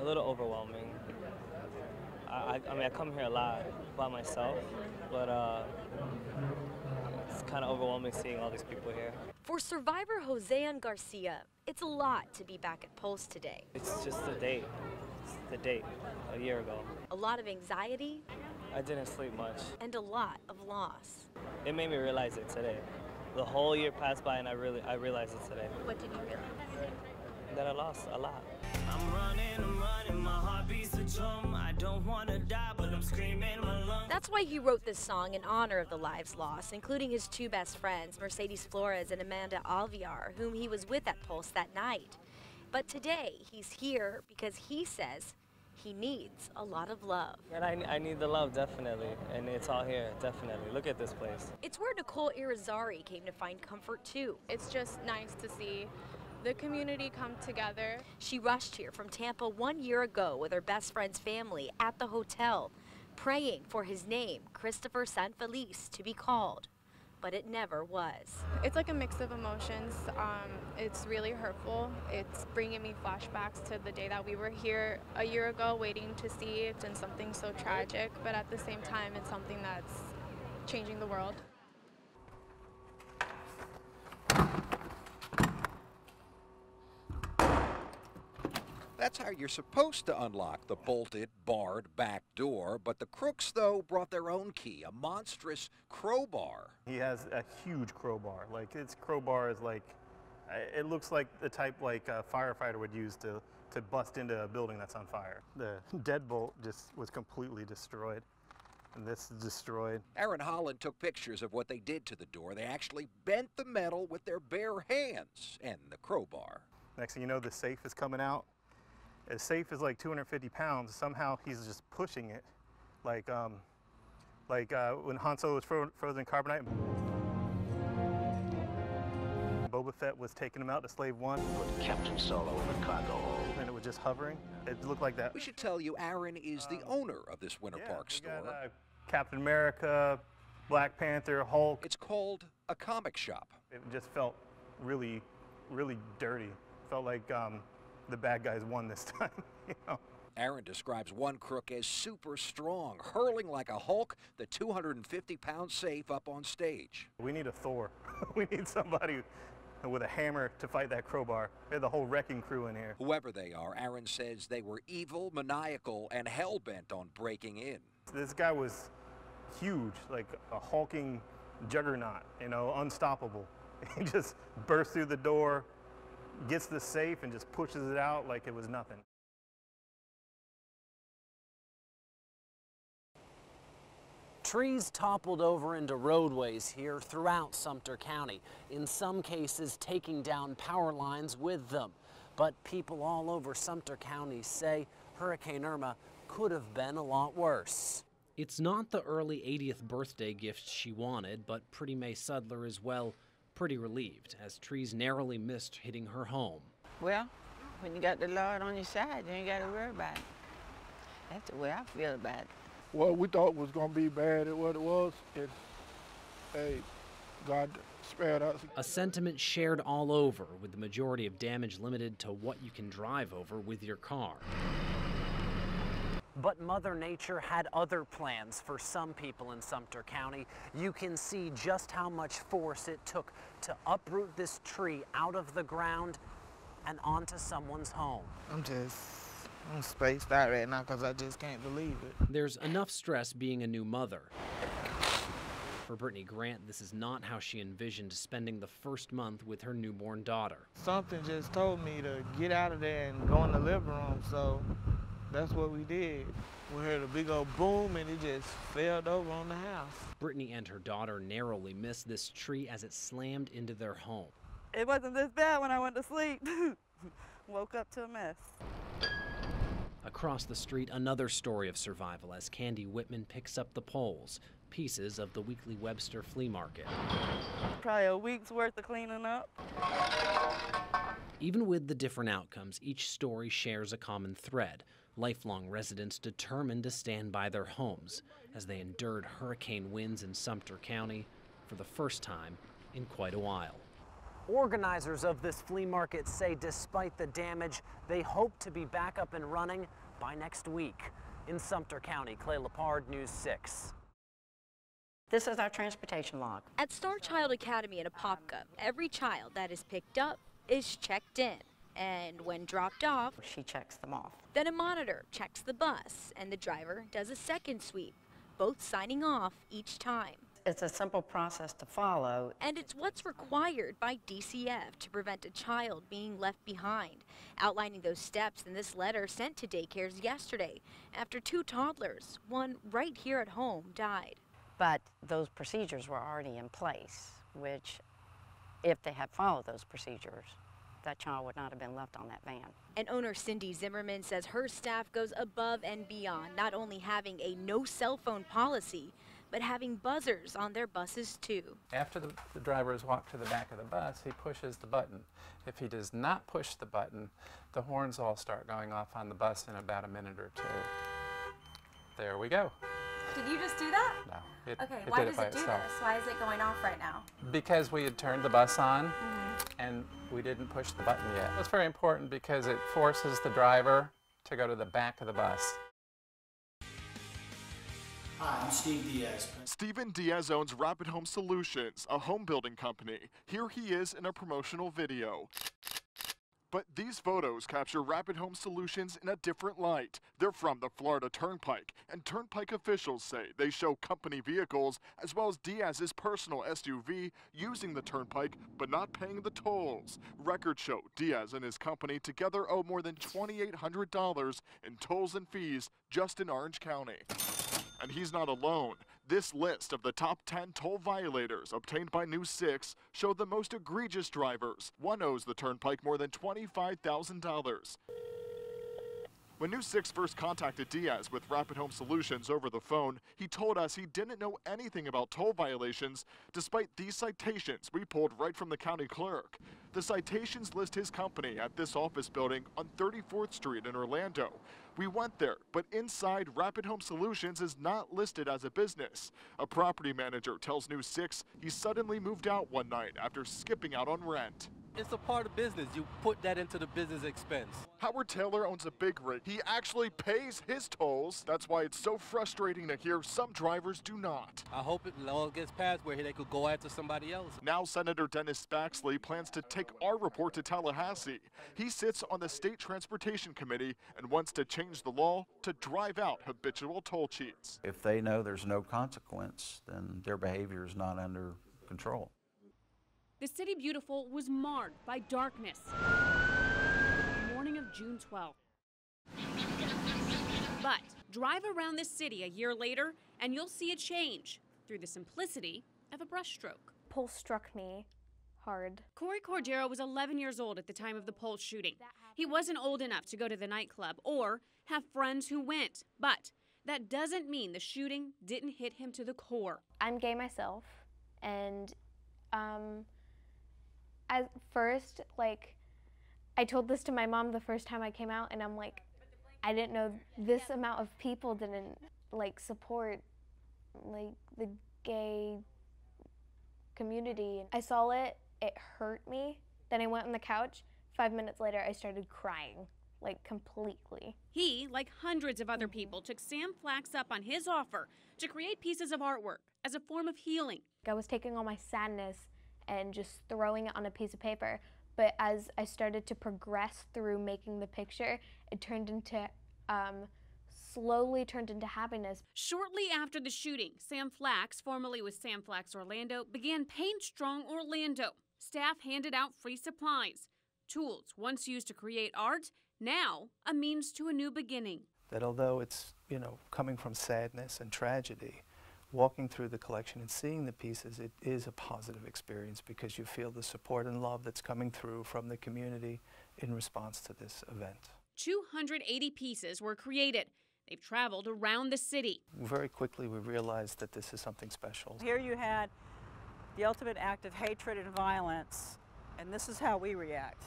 A little overwhelming. I mean, I come here a lot by myself, but it's kind of overwhelming seeing all these people here. For survivor Josean Garcia, it's a lot to be back at Pulse today. It's just the date. It's the date a year ago. A lot of anxiety. I didn't sleep much. And a lot of loss. It made me realize it today. The whole year passed by and I realized it today. What did you realize? That I lost a lot. I'm running, my heart beats a drum. I don't want to die, but I'm screaming my lungs. That's why he wrote this song in honor of the lives lost, including his two best friends, Mercedes Flores and Amanda Alviar, whom he was with at Pulse that night. But today, he's here because he says he needs a lot of love. And I need the love, definitely. And it's all here, definitely. Look at this place. It's where Nicole Irizarry came to find comfort, too. It's just nice to see the community come together. She rushed here from Tampa 1 year ago with her best friend's family at the hotel, praying for his name, Christopher Sanfelice, to be called. But it never was. It's like a mix of emotions. It's really hurtful. It's bringing me flashbacks to the day that we were here a year ago waiting to see it, and something so tragic, but at the same time, it's something that's changing the world. That's how you're supposed to unlock the bolted, barred back door, but the crooks, though, brought their own key, a monstrous crowbar. He has a huge crowbar. Like, his crowbar is like, it looks like the type like a firefighter would use to bust into a building that's on fire. The deadbolt just was completely destroyed, and this is destroyed. Aaron Holland took pictures of what they did to the door. They actually bent the metal with their bare hands and the crowbar. Next thing you know, the safe is coming out. The safe is like 250 pounds. Somehow he's just pushing it, like when Han Solo was frozen in carbonite. Boba Fett was taking him out to Slave One. Put Captain Solo in the cargo hold. And it was just hovering. It looked like that. We should tell you, Aaron is the owner of this Winter Park store. Got, Captain America, Black Panther, Hulk. It's called a comic shop. It just felt really, really dirty. Felt like the bad guys won this time, you know. Aaron describes one crook as super strong, hurling like a Hulk the 250-pound safe up on stage. We need a Thor. We need somebody with a hammer to fight that crowbar. We had the whole wrecking crew in here. Whoever they are, Aaron says they were evil, maniacal, and hell-bent on breaking in. This guy was huge, like a hulking juggernaut, you know, unstoppable. He just bursts through the door, gets the safe, and just pushes it out like it was nothing. Trees toppled over into roadways here throughout Sumter County, in some cases taking down power lines with them. But people all over Sumter County say Hurricane Irma could have been a lot worse. It's not the early 80th birthday gift she wanted, but Pretty May Sudler is, well, pretty relieved as trees narrowly missed hitting her home. Well, when you got the Lord on your side, you ain't got to worry about it. That's the way I feel about it. What we thought was going to be bad at what it was, hey, God spared us. A sentiment shared all over, with the majority of damage limited to what you can drive over with your car. But Mother Nature had other plans for some people in Sumter County. You can see just how much force it took to uproot this tree out of the ground and onto someone's home. I'm spaced out right now because I just can't believe it. There's enough stress being a new mother. For Brittany Grant, this is not how she envisioned spending the first month with her newborn daughter. Something just told me to get out of there and go in the living room, so that's what we did. We heard a big old boom and it just fell over on the house. Brittany and her daughter narrowly missed this tree as it slammed into their home. It wasn't this bad when I went to sleep. Woke up to a mess. Across the street, another story of survival as Candy Whitman picks up the poles, pieces of the weekly Webster flea market. Probably a week's worth of cleaning up. Even with the different outcomes, each story shares a common thread. Lifelong residents determined to stand by their homes as they endured hurricane winds in Sumter County for the first time in quite a while. Organizers of this flea market say despite the damage, they hope to be back up and running by next week. In Sumter County, Clay Lepard, News 6. This is our transportation log. At Star Child Academy in Apopka, every child that is picked up is checked in. And when dropped off, she checks them off. Then a monitor checks the bus and the driver does a second sweep, both signing off each time. It's a simple process to follow. And it's what's required by DCF to prevent a child being left behind, outlining those steps in this letter sent to daycares yesterday after 2 toddlers, one right here at home, died. But those procedures were already in place, which if they had followed those procedures, that child would not have been left on that van. And owner Cindy Zimmerman says her staff goes above and beyond, not only having a no cell phone policy, but having buzzers on their buses too. After the driver has walked to the back of the bus, he pushes the button. If he does not push the button, the horns all start going off on the bus in about a minute or 2. There we go. Did you just do that? No, it why did does it by it do itself. this? Why is it going off right now? Because we had turned the bus on and we didn't push the button yet. It's very important because it forces the driver to go to the back of the bus. Hi, I'm Steve Diaz. Steven Diaz owns Rapid Home Solutions, a home building company. Here he is in a promotional video. But these photos capture Rapid Home Solutions in a different light. They're from the Florida Turnpike, and Turnpike officials say they show company vehicles as well as Diaz's personal SUV using the Turnpike but not paying the tolls. Records show Diaz and his company together owe more than $2,800 in tolls and fees just in Orange County. And he's not alone. This list of the top 10 toll violators obtained by News 6 show the most egregious drivers. One owes the Turnpike more than $25,000. When News 6 first contacted Diaz with Rapid Home Solutions over the phone, he told us he didn't know anything about toll violations, despite these citations we pulled right from the county clerk. The citations list his company at this office building on 34th Street in Orlando. We went there, but inside, Rapid Home Solutions is not listed as a business. A property manager tells News 6 he suddenly moved out one night after skipping out on rent. It's a part of business. You put that into the business expense. Howard Taylor owns a big rig. He actually pays his tolls. That's why it's so frustrating to hear some drivers do not. I hope it all gets passed where they could go after somebody else. Now Senator Dennis Baxley plans to take our report to Tallahassee. He sits on the State Transportation Committee and wants to change the law to drive out habitual toll cheats. If they know there's no consequence, then their behavior is not under control. The City Beautiful was marred by darkness the morning of June 12th. But drive around this city a year later and you'll see a change through the simplicity of a brushstroke. Pulse struck me hard. Corey Cordero was 11 years old at the time of the Pulse shooting. He wasn't old enough to go to the nightclub or have friends who went, but that doesn't mean the shooting didn't hit him to the core. I'm gay myself, and at first, I told this to my mom the first time I came out, and I'm like, I didn't know this amount of people didn't, support, the gay community. I saw it, it hurt me. Then I went on the couch. 5 minutes later, I started crying, completely. He, like hundreds of other people, took Sam Flax up on his offer to create pieces of artwork as a form of healing. I was taking all my sadness and just throwing it on a piece of paper. But as I started to progress through making the picture, it turned into, slowly turned into happiness. Shortly after the shooting, Sam Flax, formerly with Sam Flax Orlando, began Paint Strong Orlando. Staff handed out free supplies. Tools once used to create art, now a means to a new beginning. That although it's, coming from sadness and tragedy, walking through the collection and seeing the pieces, it is a positive experience because you feel the support and love that's coming through from the community in response to this event. 280 pieces were created. They've traveled around the city. Very quickly we realized that this is something special. Here you had the ultimate act of hatred and violence, and this is how we react.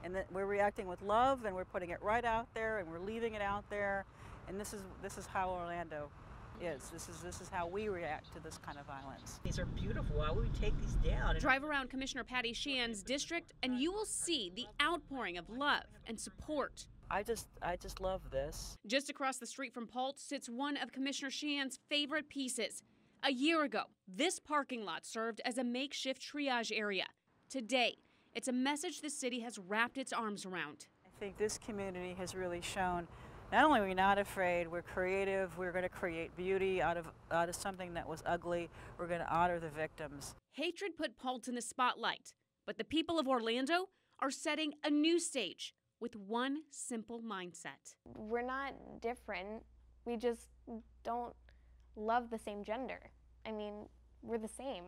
And that we're reacting with love, and we're putting it right out there, and we're leaving it out there, and this is how Orlando is. This is how we react to this kind of violence. These are beautiful. Why would we take these down? Drive around Commissioner Patty Sheehan's district and you will see the outpouring of love and support. I just love this. Just across the street from Pulse sits one of Commissioner Sheehan's favorite pieces. A year ago, this parking lot served as a makeshift triage area. Today, it's a message the city has wrapped its arms around. I think this community has really shown not only are we not afraid, we're creative, we're going to create beauty out of something that was ugly, we're going to honor the victims. Hatred put Pulse in the spotlight, but the people of Orlando are setting a new stage with one simple mindset. We're not different, we just don't love the same gender. I mean, we're the same.